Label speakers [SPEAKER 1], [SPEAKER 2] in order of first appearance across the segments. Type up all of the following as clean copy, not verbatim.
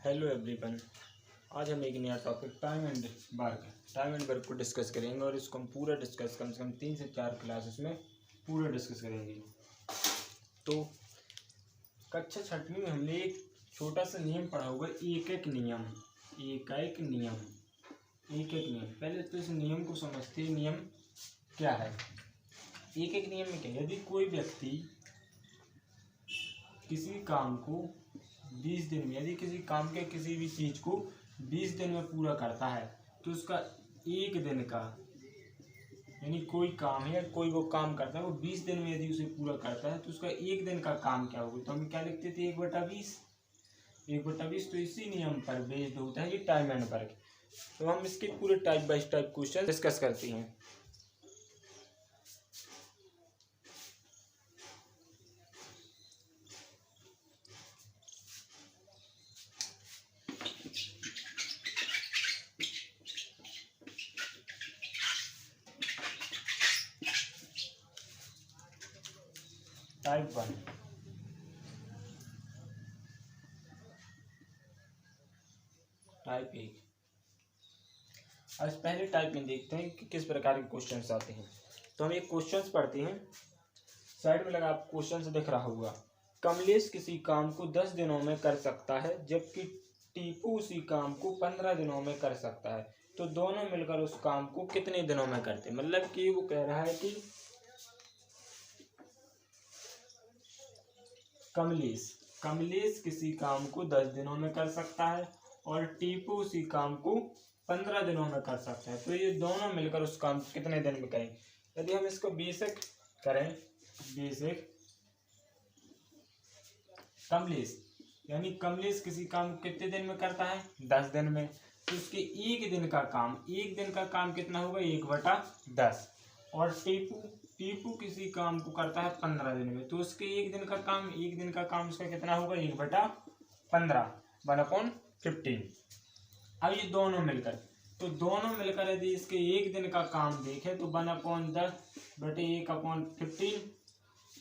[SPEAKER 1] Hello everyone. आज हम एक नया टॉपिक टाइम एंड वर्क को डिस्कस करेंगे और इसको हम पूरा डिस्कस कम से कम 3 से 4 क्लासेस में पूरा डिस्कस करेंगे। तो कक्षा 6वीं में हमने एक छोटा सा नियम पढ़ा हुआ, एक एक नियम। पहले तो इस नियम को समझते हैं। नियम क्या है? एक एक नियम में क्या, यदि कोई व्यक्ति किसी काम को 20 दिन में, यदि किसी काम के किसी भी चीज़ को 20 दिन में पूरा करता है तो उसका एक दिन का, यानी कोई काम है या कोई वो काम करता है वो 20 दिन में यदि उसे पूरा करता है तो उसका एक दिन का काम क्या होगा? तो हम क्या लिखते थे? 1/20। तो इसी नियम पर बेस्ड होता है ये टाइम एंड वर्क। तो हम इसके पूरे type bye type question discuss करते हैं। Type 1, type 1। आज पहले टाइप में देखते हैं कि किस प्रकार के क्वेश्चंस आते हैं। तो हम एक क्वेश्चंस पढ़ते हैं। साइड में लगा आप क्वेश्चंस दिख रहा होगा। कमलेश किसी काम को 10 दिनों में कर सकता है जबकि टीपू उसी काम को 15 दिनों में कर सकता है, तो दोनों मिलकर उस काम को कितने दिनों में करते हैं? मतलब कि वो कह रहा है कि कमलेश किसी काम को 10 दिनों में कर सकता है और टीपू उसी काम को 15 दिनों में कर सकता है, तो ये दोनों मिलकर उस काम को कितने दिन में करेंगे? यदि हम इसको बेसिक करें, बेसिक कमलेश, यानी कमलेश किसी काम को कितने दिन में करता है? 10 दिन में। तो उसके एक दिन का काम कितना होगा? 1/10। और टीपू किसी काम को करता है 15 दिन में, तो उसके एक दिन का काम उसका कितना होगा? 1/15, 1/15। अब ये दोनों मिलकर यदि इसके एक दिन का काम देखें तो 1/10/1/15,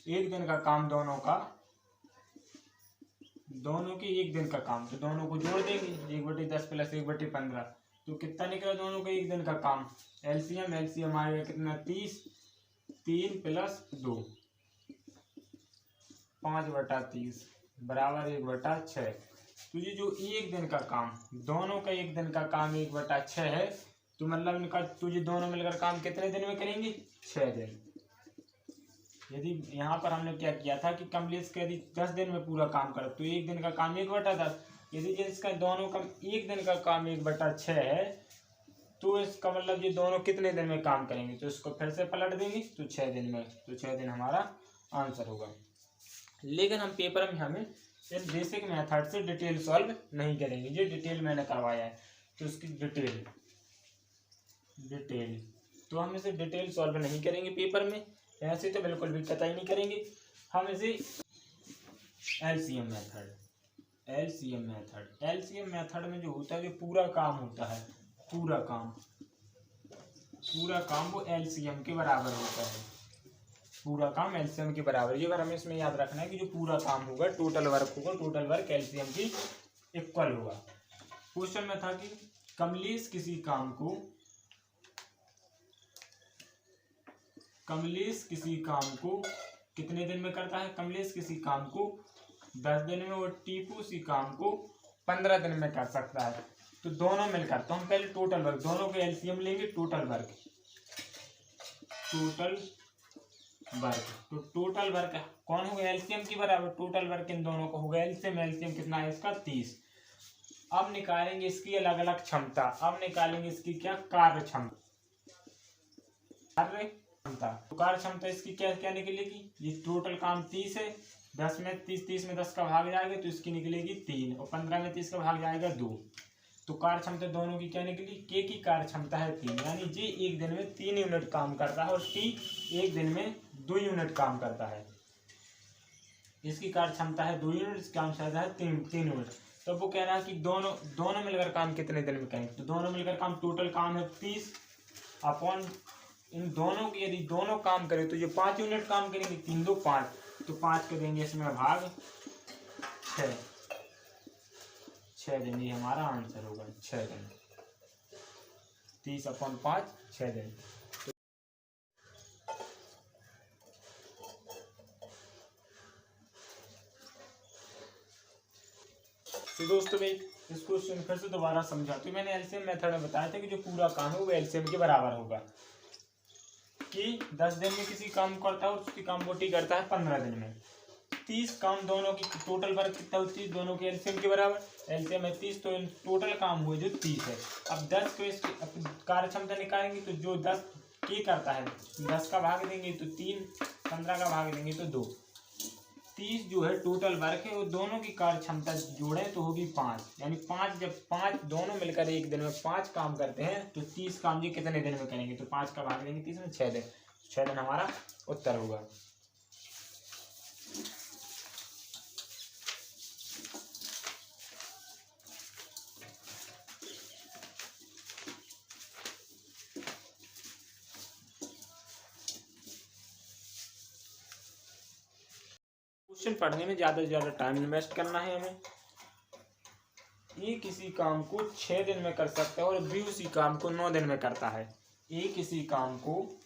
[SPEAKER 1] एक दिन का काम दोनों के एक दिन का काम, तो दोनों को जोड़ देंगे 1/10 + 1/15, तो कितना निकला दोनों का एक दिन का काम? एलसीएम आएगा कितना? 30, 3 + 2, 5/30 बराबर 1/6। तो ये जो एक दिन का काम, दोनों का एक दिन का काम 1/6 है, तो मतलब निकाल, तो ये दोनों मिलकर काम कितने दिन में करेंगे? 6 दिन। यदि यहाँ पर हमने क्या किया था कि कमलेश के यदि 10 दिन में पूरा काम करे तो एक दिन का काम 1/10। यदि इसका दोनों का एक दिन का काम 1/6 है तो इसका मतलब ये दोनों कितने दिन में काम करेंगे? तो इसको फिर से पलट देंगे तो 6 दिन में, तो 6 दिन हमारा आंसर होगा। लेकिन हम पेपर में हमें इस बेसिक मेथड से डिटेल सॉल्व नहीं करेंगे, ये डिटेल मैंने करवाया है, तो इसकी डिटेल तो हम इसे डिटेल सॉल्व नहीं करेंगे पेपर में, ऐसे तो बिल्कुल भी कतई नहीं करेंगे। हम इसे एलसीएम मेथड में जो होता है, जो पूरा काम होता है, पूरा काम वो एलसीएम के बराबर होता है। पूरा काम एलसीएम के बराबर, ये बार हमें इसमें याद रखना है कि जो पूरा काम होगा टोटल वर्क एलसीएम की इक्वल होगा। क्वेश्चन में था कि कमलेश किसी काम को कितने दिन में करता है? कमलेश किसी काम को 10 दिन में और टीपू उसी काम को 15 दिन में कर सकता है, तो दोनों मिलकर, तो हम पहले टोटल वर्क, दोनों के एलसीएम लेंगे। टोटल वर्क तो टोटल वर्क कौन होगा? एलसीएम के बराबर टोटल वर्क इन दोनों को होगा एलसीएम कितना है इसका? 30। अब निकालेंगे इसकी अलग अलग क्षमता, अब निकालेंगे इसकी क्या? कार्य क्षमता। तो कार्य क्षमता इसकी क्या क्या निकलेगी? ये टोटल काम 30 है, 10 में 30 में 10 का भाग जाएगा तो इसकी निकलेगी 3, और 15 में 30 का भाग जाएगा 2, तो कार्य क्षमता दोनों की क्या निकली? के की कार्य क्षमता है 3, यानी जी एक दिन में 3 यूनिट काम करता है और टी एक दिन में 2 यूनिट काम करता है। इसकी कार्य क्षमता है 2 यूनिट, इसकी काम क्षमता है 3 यूनिट। तो वो कह रहा है कि दोनों मिलकर काम कितने दिन में करेंगे? तो दोनों मिलकर काम, टोटल काम है 30 अपॉन इन दोनों की, यदि दोनों काम करें तो ये 5 यूनिट काम करेंगे, 3 2 5, तो 5 के देंगे इसमें भाग 6, 6 दिन, ये हमारा आंसर होगा 6 दिन। 30/5 6 दिन। तो दोस्तों मैं इस क्वेश्चन फिर से दोबारा समझाती हूँ। मैंने एलसीएम मेथड में बताया था कि जो पूरा काम है वो एलसीएम के बराबर होगा, कि 10 दिन में किसी काम करता है और उसकी काम वो टी करता है 15 दिन में। 30 काम दोनों की टोटल वर्क कितना होती है, दोनों के एलसीएम के बराबर। एलसीएम है 30, तो टोटल काम हुए जो 30 है। अब 10 को इसकी कार्य क्षमता निकालेंगे, तो जो 10 की करता है 10 का भाग देंगे तो 3, 15 का भाग देंगे तो 2। 30 जो है टोटल वर्क है, वो दोनों की कार्य क्षमता जोड़ें तो होगी 5। यानी 5, जब 5 दोनों मिलकर एक दिन में 5 काम करते हैं तो 30 काम जी कितने दिन में करेंगे, तो 5 का भाग देंगे 30 में, 6 दिन। 6 दिन हमारा उत्तर होगा। क्वेश्चन पढ़ने में ज़्यादा से ज़्यादा टाइम इन्वेस्ट करना है हमें। ए किसी काम को 6 दिन में कर सकता है और बी उसी काम को 9 दिन में करता है। ए किसी काम को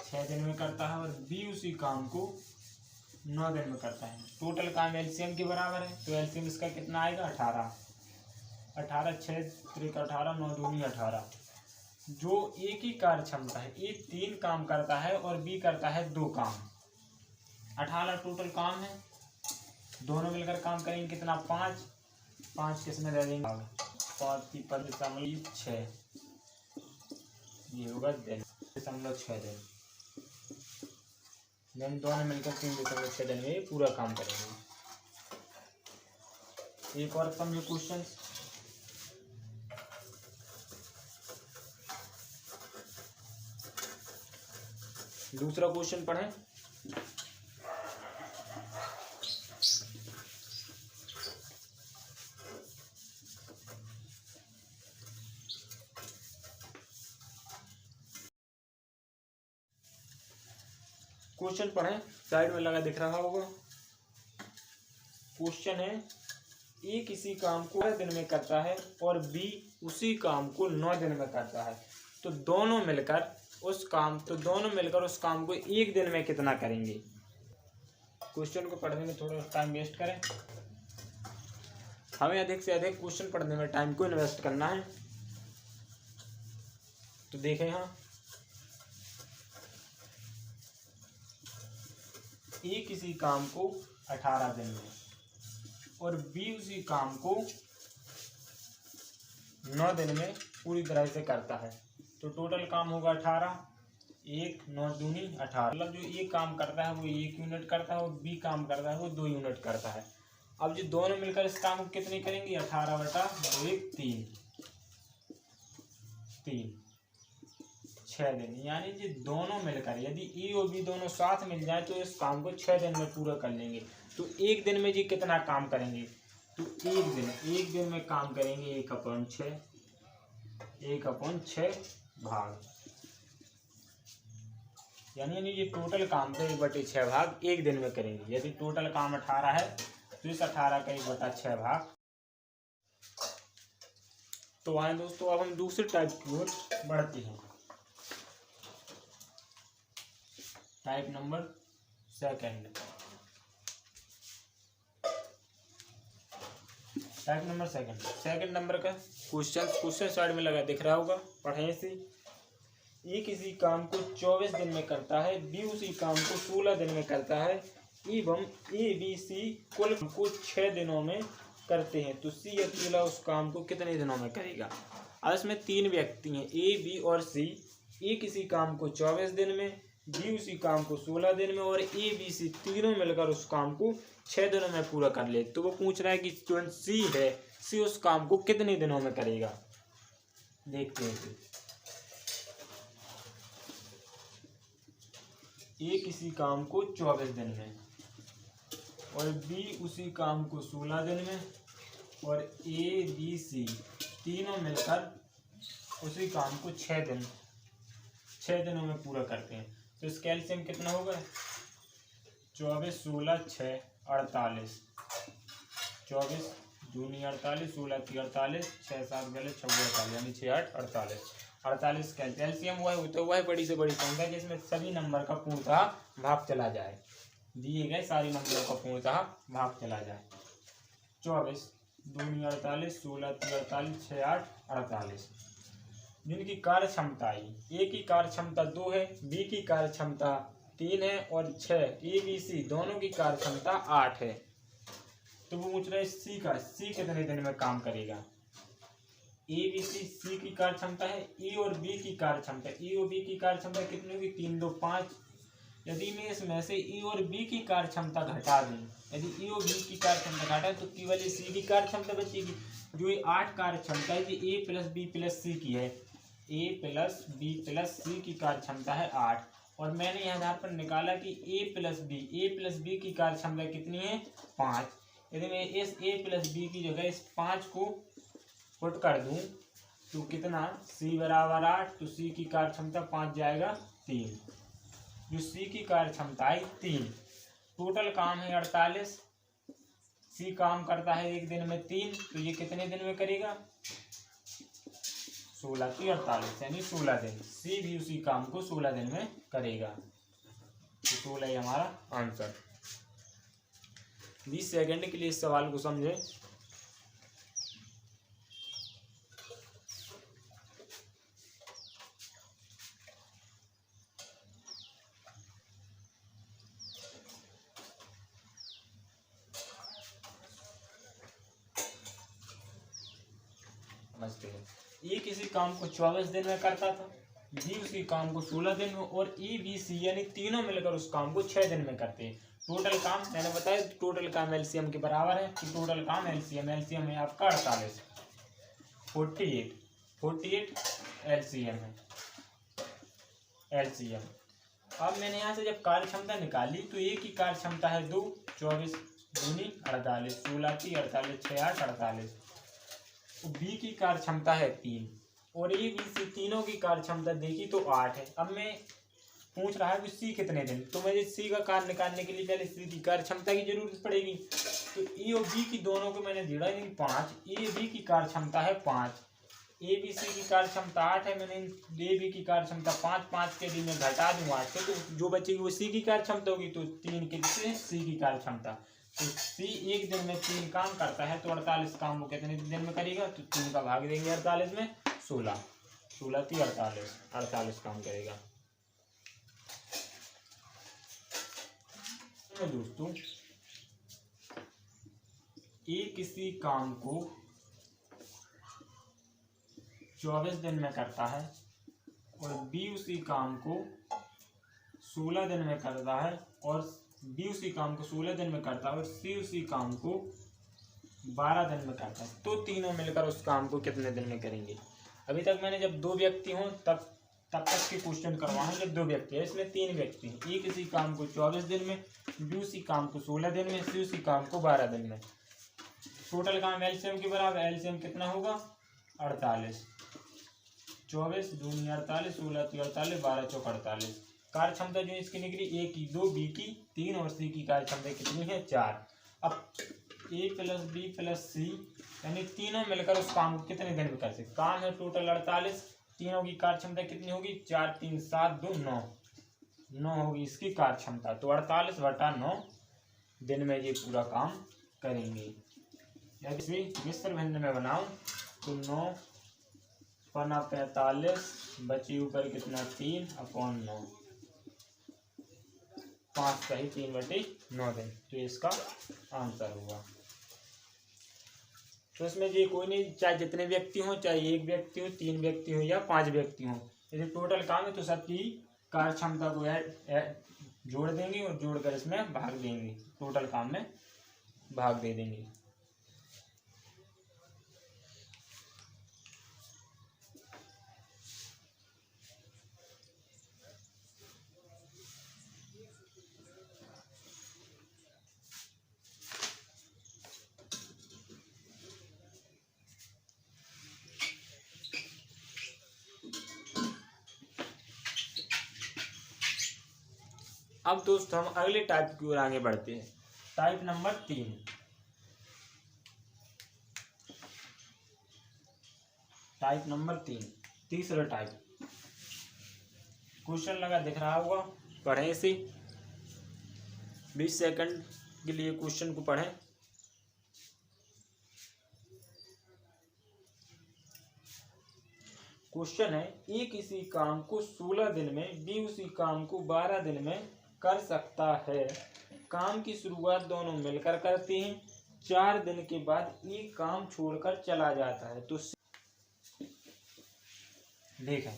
[SPEAKER 1] 6 दिन में करता है और बी उसी काम को 9 दिन में करता है। टोटल काम एलसीएम के बराबर है, तो एलसीएम इसका कितना आएगा 18। 18 6 3 18, 9 दूनी 18। जो ए की कार्य क्षमता है, ए 3 काम करता है और बी करता है 2 काम। 18 टोटल काम है, दोनों मिलकर काम करेंगे कितना 5। 5 किसमें दे देंगे 5 की 5.6, ये होगा दिन 3.6 दिन। यानी दोनों मिलकर 3.6 दिन में पूरा काम करेंगे। एक और समझो क्वेश्चन। दूसरा क्वेश्चन पढ़ें। क्वेश्चन पढ़ें, साइड में लगा दिख रहा होगा। क्वेश्चन है ए किसी काम को 10 दिन में करता है और बी उसी काम को 9 दिन में करता है, तो दोनों मिलकर उस काम को 1 दिन में कितना करेंगे। क्वेश्चन को पढ़ने में थोड़ा टाइम वेस्ट करें। हमें अधिक से अधिक क्वेश्चन पढ़ने में टाइम को इन्वेस्ट करना है। तो देखें यहाँ, ए किसी काम को 18 दिन में और बी उसी काम को 9 दिन में पूरी तरह से करता है, तो टोटल काम होगा 18। 1 9 दूनी 18, मतलब जो ए काम करता है वो 1 यूनिट करता है और बी काम करता है वो 2 यूनिट करता है। अब जो दोनों मिलकर इस काम को कितनी करेंगे 18/1 3 6 दिन। यानी जो दोनों मिलकर, यदि ए और बी दोनों साथ मिल जाए तो इस काम को 6 दिन में पूरा कर लेंगे। तो 1 दिन में जी कितना काम करेंगे, तो 1 दिन में काम करेंगे 1/6 भाग। यानी ये टोटल काम का 1/6 भाग 1 दिन में करेंगे। यदि टोटल काम 18 है तो इस 18 का 1/6 भाग। तो आए दोस्तों, अब हम दूसरे टाइप की ओर बढ़ते हैं। टाइप नंबर सेकंड नंबर का क्वेश्चन साइड में लगा दिख रहा होगा, पढ़ें इसे। ए किसी काम को 24 दिन में करता है, बी उसी काम को 16 दिन में करता है, एवं ए बी सी कुल को 6 दिनों में करते हैं, तो सी अकेला उस काम को कितने दिनों में करेगा। अब इसमें 3 व्यक्ति हैं, ए बी और सी। ए किसी काम को 24 दिन में, बी उसी काम को 16 दिन में और ए बी सी तीनों मिलकर उस काम को 6 दिनों में पूरा कर ले। तो वो पूछ रहा है कि जो सी है, सी उस काम को कितने दिनों में करेगा। देखते हैं। ए किसी काम को 24 दिन में और बी उसी काम को 16 दिन में और ए बी सी तीनों मिलकर उसी काम को 6 दिनों में पूरा करते हैं। तो इसका एलसीएम कितना होगा 24 16 6 48, 24 दूनी 48, 16 3 48, 6 7 गले 26 48, यानी 6 8 48। 48 का एलसीएम वह बड़ी से बड़ी संख्या जिसमें सभी नंबर का पूर्णतः भाग चला जाए, दिए गए सारी नंबरों का पूर्णतः भाग चला जाए। 24 दूनी 48, 16 3 48, 6 8 48। जिनकी कार्य क्षमता आई, ए की कार्य क्षमता 2 है, बी की कार्य क्षमता 3 है और 6, ए बी सी दोनों की कार्य क्षमता 8 है। तो वो पूछ रहे सी का, सी कितने दिन में काम करेगा। ए बी सी, सी की कार्य क्षमता है, ई और बी की कार्य क्षमता, ई और बी की कार्य क्षमता कितनी होगी, 3 2 5। यदि मैं इसमें से ई और बी की कार्य क्षमता घटा दूं, यदि ई और बी की कार्य क्षमता घटा तो केवल सी की कार्य क्षमता बचेगी। जो ये 8 कार्य क्षमता है ये ए प्लस बी प्लस सी की है, ए प्लस बी प्लस सी की कार्य क्षमता है 8, और मैंने यह आधार पर निकाला कि ए प्लस बी की कार्य क्षमता कितनी है 5। यदि मैं इस ए प्लस बी की जगह इस 5 को पुट कर दूं तो कितना, सी बराबर 8, तो सी की कार्य क्षमता 5 जाएगा 3, जो सी की कार्य क्षमता है 3। टोटल काम है 48, सी काम करता है एक दिन में 3, तो ये कितने दिन में करेगा, 16 की 48, यानी 16 दिन। सी भी उसी काम को 16 दिन में करेगा, तो 16 ही हमारा आंसर। 20 सेकंड के लिए इस सवाल को समझे। समझते हैं, ए किसी काम को 24 दिन में करता था, बी उसी काम को 16 दिन में, और ई बी सी यानी तीनों मिलकर उस काम को 6 दिन में करते हैं। टोटल काम मैंने बताया, टोटल काम एलसीएम के बराबर है कि टोटल काम एलसीएम है आपका 48, 48 एलसीएम है, एलसीएम। अब मैंने यहाँ से जब कार्य क्षमता निकाली तो ए की कार्य क्षमता है 2, 24 दूनी 48, 16 की 48, 6 8 48। बी की कार्य क्षमता है 3 और ए बी सी तीनों की कार्य क्षमता देखी तो 8 है। अब मैं पूछ रहा है कि सी कितने दिन, तो मुझे सी का कार्य निकालने के लिए पहले सी की कार्य क्षमता की जरूरत पड़ेगी। तो ए और बी की दोनों को मैंने जोड़ा, यानी 5, ए बी की कार्य क्षमता है 5, ए बी सी की कार्य क्षमता 8 है, मैंने ए बी की कार्य क्षमता 5 के दिन में घटा दूँ 8 से, तो जो बचेगी वो सी की कार्य क्षमता होगी, तो 3 कितने सी की कार्य क्षमता। तो सी एक दिन में 3 काम करता है, तो 48 काम वो कितने दिन में करेगा, तो 3 का भाग देंगे 48 में, 16 3 48 काम करेगा। दोस्तों ए किसी काम को 24 दिन में करता है और बी उसी काम को 16 दिन में करता है, और बी उसी काम को 16 दिन में करता है और सी उसी काम को 12 दिन में करता है, तो तीनों मिलकर उस काम को कितने दिन में करेंगे। अभी तक मैंने जब 2 व्यक्ति हों तब तक के क्वेश्चन करवाए, जब 2 व्यक्ति है, इसमें 3 व्यक्ति हैं, ए किसी काम को 24 दिन में, बी उसी काम को 16 दिन में, सी उसी काम को 12 दिन में। टोटल काम एलसीएम के बराबर, एलसीएम कितना होगा 48, 24 दूनी 48, 16 3 48, 12 चौक 48। कार्य क्षमता जो इसकी निकली, ए की 2, बी की 3 और सी की कार्य क्षमता कितनी है 4। अब ए प्लस बी प्लस सी यानी तीनों मिलकर उस काम को कितने दिन में कर सकते, काम है टोटल 48, तीनों की कार्य क्षमता कितनी होगी 4 3 7 2 9 होगी इसकी कार्य क्षमता, तो 48/9 दिन में ये पूरा काम करेंगे। यदि मिश्र व्यंजन में बनाऊं तो 9 पना 45 बची ऊपर कितना 3/9, 5 सही 3/9 दिन, तो इसका आंसर होगा। तो इसमें ये कोई नहीं, चाहे जितने व्यक्ति हों, चाहे 1 व्यक्ति हो, 3 व्यक्ति हो या 5 व्यक्ति हों, यदि टोटल काम है तो सबकी कार्य क्षमता को जोड़ देंगे और जोड़कर इसमें भाग देंगे, टोटल काम में भाग दे देंगे। अब दोस्तों हम अगले टाइप की ओर आगे बढ़ते हैं। Type number 3। टाइप नंबर 3, तीसरा टाइप। क्वेश्चन लगा दिख रहा होगा, पढ़ें इसे। 20 सेकंड के लिए क्वेश्चन को पढ़ें। क्वेश्चन है, ए किसी काम को 16 दिन में, बी उसी काम को 12 दिन में कर सकता है। काम की शुरुआत दोनों मिलकर करते हैं। 4 दिन के बाद ए काम छोड़कर चला जाता है। तो देखें,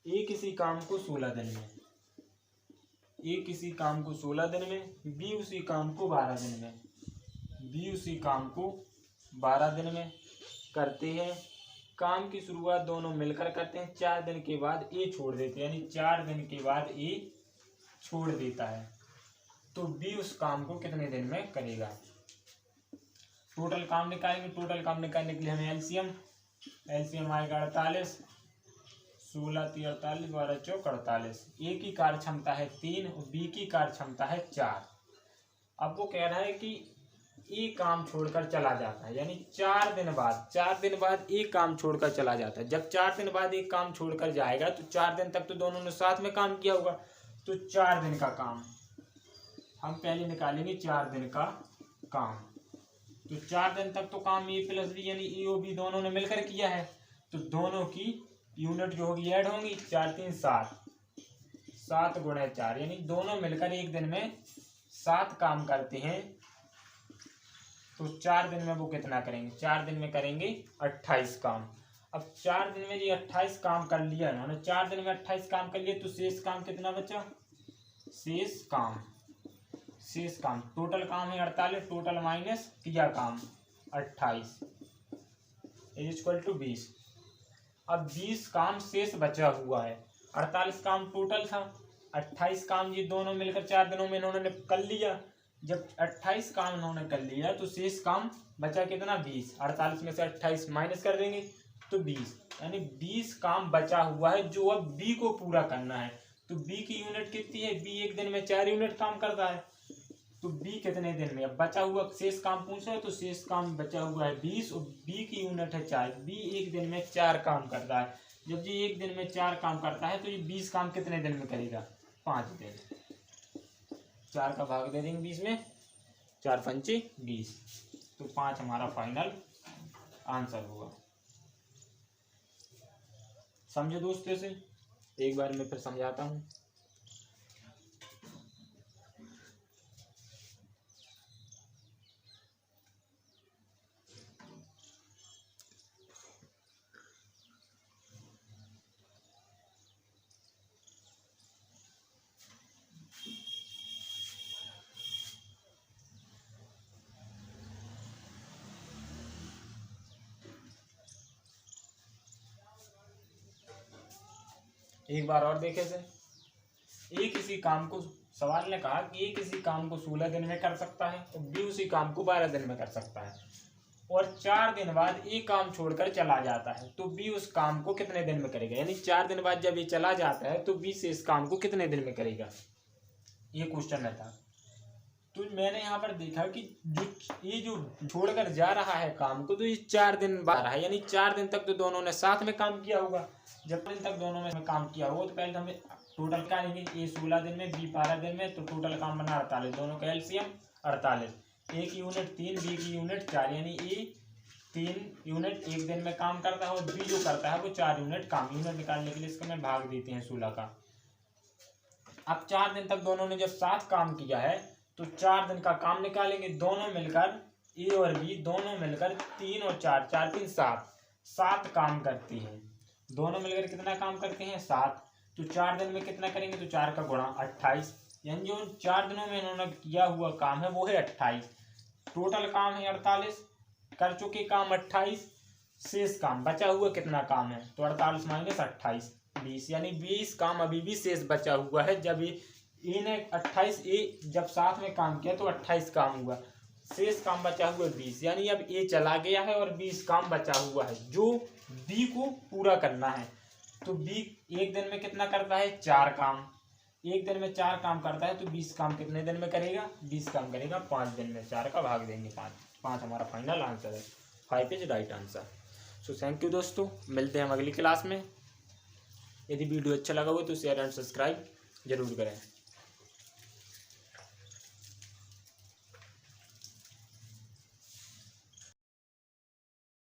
[SPEAKER 1] ए किसी काम को 16 दिन में, ए किसी काम को 16 दिन में, बी उसी काम को 12 दिन में, बी उसी काम को 12 दिन में करते हैं। काम की शुरुआत दोनों मिलकर करते हैं। 4 दिन के बाद ए छोड़ देते हैं, यानी 4 दिन के बाद ए छोड़ देता है। तो बी उस काम को कितने दिन में करेगा? टोटल काम निकालेंगे। टोटल काम निकालने के लिए हमें एलसीएम आएगा 48, 16 3 48, 12 4 48। ए की कार्य क्षमता है 3 और बी की कार्य क्षमता है 4। अब वो कह रहा है कि ए काम छोड़कर चला जाता है, यानी 4 दिन बाद ए काम छोड़कर चला जाता है। जब 4 दिन बाद एक काम छोड़कर जाएगा तो 4 दिन तक तो दोनों ने साथ में काम किया होगा। तो 4 दिन का काम हम पहले निकालेंगे। 4 दिन का काम, तो 4 दिन तक तो काम ए प्लस बी यानी ए और बी दोनों ने मिलकर किया है। तो दोनों की यूनिट जो होगी ऐड होंगी। 4 3 7, 7 गुणे 4, यानी दोनों मिलकर एक दिन में 7 काम करते हैं। तो 4 दिन में वो कितना करेंगे? 4 दिन में करेंगे 28 काम। अब 4 दिन में ये 28 काम कर लिया इन्होंने, 4 दिन में 28 काम कर लिया, तो शेष काम कितना बचा? शेष काम टोटल काम है 48, टोटल माइनस किया काम 28 इज इक्वल टू 20। अब 20 काम शेष बचा हुआ है। 48 काम टोटल था, 28 काम ये दोनों मिलकर 4 दिनों में इन्होंने कर लिया। जब 28 काम इन्होंने कर लिया तो शेष काम बचा कितना? 20। 48 में से 28 माइनस कर देंगे तो 20, यानी 20 काम बचा हुआ है जो अब बी को पूरा करना है। तो बी की यूनिट कितनी है? बी एक दिन में 4 यूनिट काम करता है। तो बी कितने दिन में? अब बचा हुआ शेष काम पूछा है, तो शेष काम बचा हुआ है 20 और बी की यूनिट है 4। बी एक दिन में 4 काम करता है। जब ये एक दिन में 4 काम करता है तो ये 20 काम कितने दिन में करेगा? 5 दिन। 4 का भाग दे देंगे 20 में, 4 पंचे 20, तो 5 हमारा फाइनल आंसर होगा। समझे दोस्तों? से एक बार मैं फिर समझाता हूँ। एक बार और देखे से, ए किसी काम को, सवाल ने कहा कि ए किसी काम को 16 दिन में कर सकता है और बी उसी काम को 12 दिन में कर सकता है, और 4 दिन बाद ए काम छोड़कर चला जाता है। तो बी उस काम को कितने दिन में करेगा? यानी 4 दिन बाद जब ये चला जाता है तो बी से इस काम को कितने दिन में करेगा? ये क्वेश्चन रहता। तो मैंने यहाँ पर देखा कि जो छोड़कर जा रहा है काम को, तो ये 4 दिन बाद रहा है, यानी 4 दिन तक तो दोनों ने साथ में काम किया होगा। जब दिन तक दोनों में काम किया होगा तो पहले तो हमें टोटल क्या लेंगे? ए 16 दिन में, बी 12 दिन में, तो टोटल काम बना 48, दोनों का एलसीएम 48। ए की यूनिट 3, बी की यूनिट 4, यानी ए 3 यूनिट एक दिन में काम करता है और बी जो करता है वो 4 यूनिट काम। यूनिट निकालने के लिए इसका मैं भाग देते हैं 16 का। अब 4 दिन तक दोनों ने जब साथ काम किया है तो 4 दिन का काम निकालेंगे। दोनों मिलकर, ए और बी दोनों मिलकर 3 और 4, 4 3 7, 7 काम करती हैं। दोनों मिलकर कितना काम करते हैं? 7। तो 4 दिन में कितना करेंगे? तो 4 का गुणा 28, यानी जो 4 दिनों में इन्होंने किया हुआ काम है वो है 28। टोटल काम है 48, कर चुके काम 28, शेष काम बचा हुआ कितना काम है? तो 48 माइनस 28 20, यानी 20 काम अभी भी शेष बचा हुआ है। जब ए ने 28 ए जब साथ में काम किया तो 28 काम हुआ। शेष काम बचा हुआ है 20, यानी अब ए चला गया है और 20 काम बचा हुआ है जो बी को पूरा करना है। तो बी एक दिन में कितना करता है, 4 काम। एक दिन में 4 काम करता है तो 20 काम कितने दिन में करेगा, 20 काम करेगा 5 दिन में। 4 का भाग देंगे 5 हमारा फाइनल आंसर है। 5 is right answer. So thank you दोस्तों, मिलते हैं हम अगली क्लास में। यदि वीडियो अच्छा लगा हो तो शेयर एंड सब्सक्राइब जरूर करें।